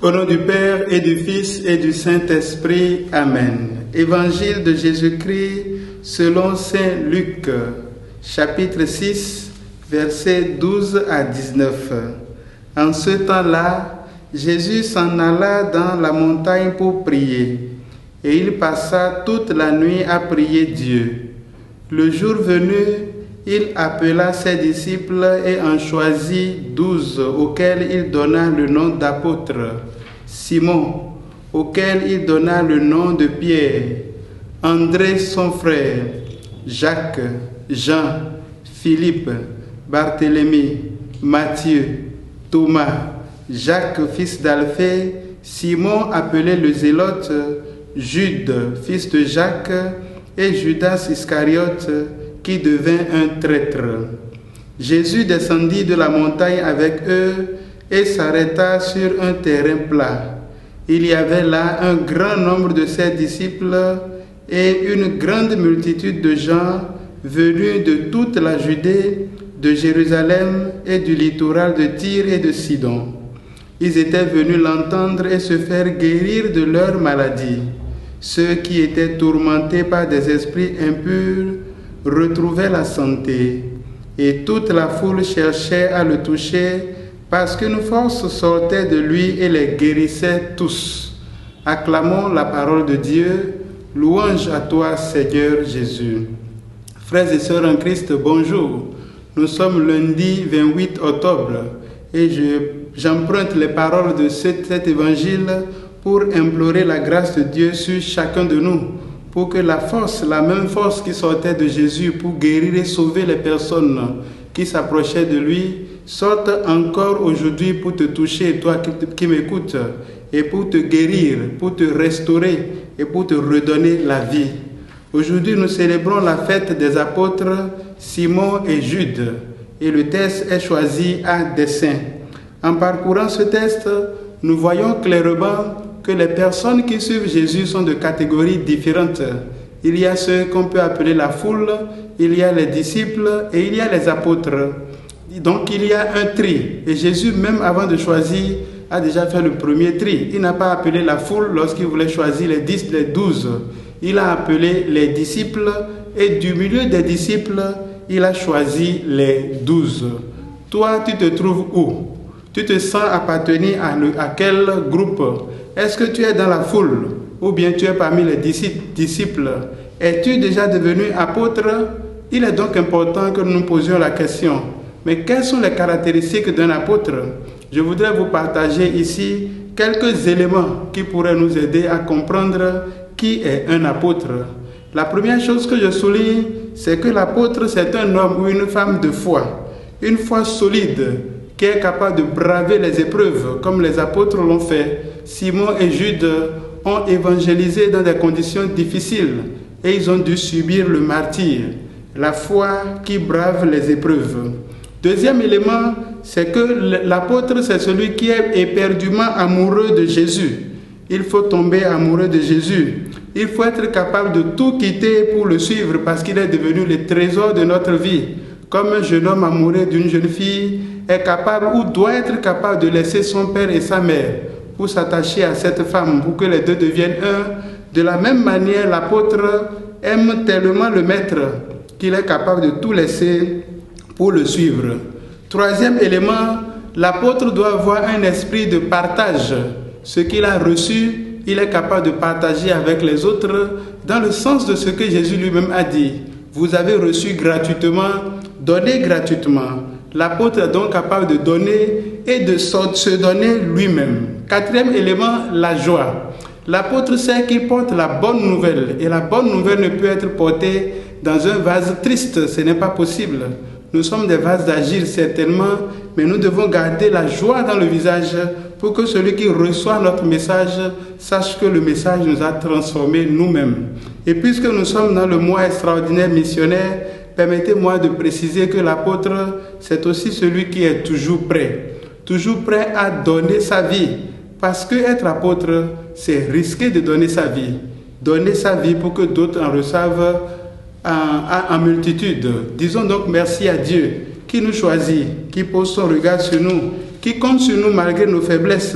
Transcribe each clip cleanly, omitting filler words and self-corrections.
Au nom du Père et du Fils et du Saint-Esprit. Amen. Évangile de Jésus-Christ selon Saint Luc, chapitre 6, versets 12 à 19. En ce temps-là, Jésus s'en alla dans la montagne pour prier, et il passa toute la nuit à prier Dieu. Le jour venu, il appela ses disciples et en choisit 12 auxquels il donna le nom d'apôtres. Simon, auquel il donna le nom de Pierre, André son frère, Jacques, Jean, Philippe, Barthélemy, Matthieu, Thomas, Jacques fils d'Alphée, Simon appelé le Zélote, Jude fils de Jacques et Judas Iscariote qui devint un traître. Jésus descendit de la montagne avec eux et s'arrêta sur un terrain plat. Il y avait là un grand nombre de ses disciples et une grande multitude de gens venus de toute la Judée, de Jérusalem et du littoral de Tyr et de Sidon. Ils étaient venus l'entendre et se faire guérir de leur maladie. Ceux qui étaient tourmentés par des esprits impurs retrouvaient la santé, et toute la foule cherchait à le toucher parce qu'une force sortait de lui et les guérissait tous. Acclamons la parole de Dieu. Louange à toi, Seigneur Jésus. Frères et sœurs en Christ, bonjour. Nous sommes lundi 28 octobre et j'emprunte les paroles de cet évangile pour implorer la grâce de Dieu sur chacun de nous, pour que la même force qui sortait de Jésus pour guérir et sauver les personnes qui s'approchaient de lui, sorte encore aujourd'hui pour te toucher, toi qui m'écoutes, et pour te guérir, pour te restaurer et pour te redonner la vie. Aujourd'hui, nous célébrons la fête des apôtres Simon et Jude, et le texte est choisi à dessein. En parcourant ce texte, nous voyons clairement que les personnes qui suivent Jésus sont de catégories différentes. Il y a ceux qu'on peut appeler la foule, il y a les disciples et il y a les apôtres. Donc il y a un tri. Et Jésus, même avant de choisir, a déjà fait le premier tri. Il n'a pas appelé la foule lorsqu'il voulait choisir les 10, les 12. Il a appelé les disciples et du milieu des disciples, il a choisi les 12. Toi, tu te trouves où? Tu te sens appartenir à quel groupe? Est-ce que tu es dans la foule ou bien tu es parmi les disciples? Es-tu déjà devenu apôtre? Il est donc important que nous nous posions la question. Mais quelles sont les caractéristiques d'un apôtre? Je voudrais vous partager ici quelques éléments qui pourraient nous aider à comprendre qui est un apôtre. La première chose que je souligne, c'est que l'apôtre, c'est un homme ou une femme de foi. Une foi solide, qui est capable de braver les épreuves, comme les apôtres l'ont fait. Simon et Jude ont évangélisé dans des conditions difficiles et ils ont dû subir le martyre. La foi qui brave les épreuves. Deuxième élément, c'est que l'apôtre, c'est celui qui est éperdument amoureux de Jésus. Il faut tomber amoureux de Jésus. Il faut être capable de tout quitter pour le suivre parce qu'il est devenu le trésor de notre vie. Comme un jeune homme amoureux d'une jeune fille est capable ou doit être capable de laisser son père et sa mère pour s'attacher à cette femme, pour que les deux deviennent un. De la même manière, l'apôtre aime tellement le maître qu'il est capable de tout laisser pour le suivre. Troisième élément, l'apôtre doit avoir un esprit de partage. Ce qu'il a reçu, il est capable de partager avec les autres dans le sens de ce que Jésus lui-même a dit. Vous avez reçu gratuitement, donnez gratuitement. L'apôtre est donc capable de donner et de se donner lui-même. Quatrième élément, la joie. L'apôtre sait qu'il porte la bonne nouvelle et la bonne nouvelle ne peut être portée dans un vase triste, ce n'est pas possible. Nous sommes des vases d'agir certainement, mais nous devons garder la joie dans le visage pour que celui qui reçoit notre message sache que le message nous a transformés nous-mêmes. Et puisque nous sommes dans le mois extraordinaire missionnaire, permettez-moi de préciser que l'apôtre, c'est aussi celui qui est toujours prêt à donner sa vie. Parce que être apôtre, c'est risquer de donner sa vie pour que d'autres en reçoivent en multitude. Disons donc merci à Dieu qui nous choisit, qui pose son regard sur nous, qui compte sur nous malgré nos faiblesses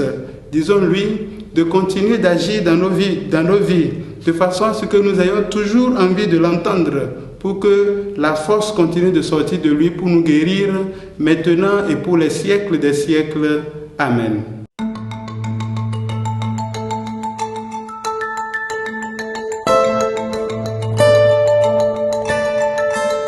disons-lui de continuer d'agir dans nos vies, de façon à ce que nous ayons toujours envie de l'entendre, pour que la force continue de sortir de lui pour nous guérir maintenant et pour les siècles des siècles. Amen.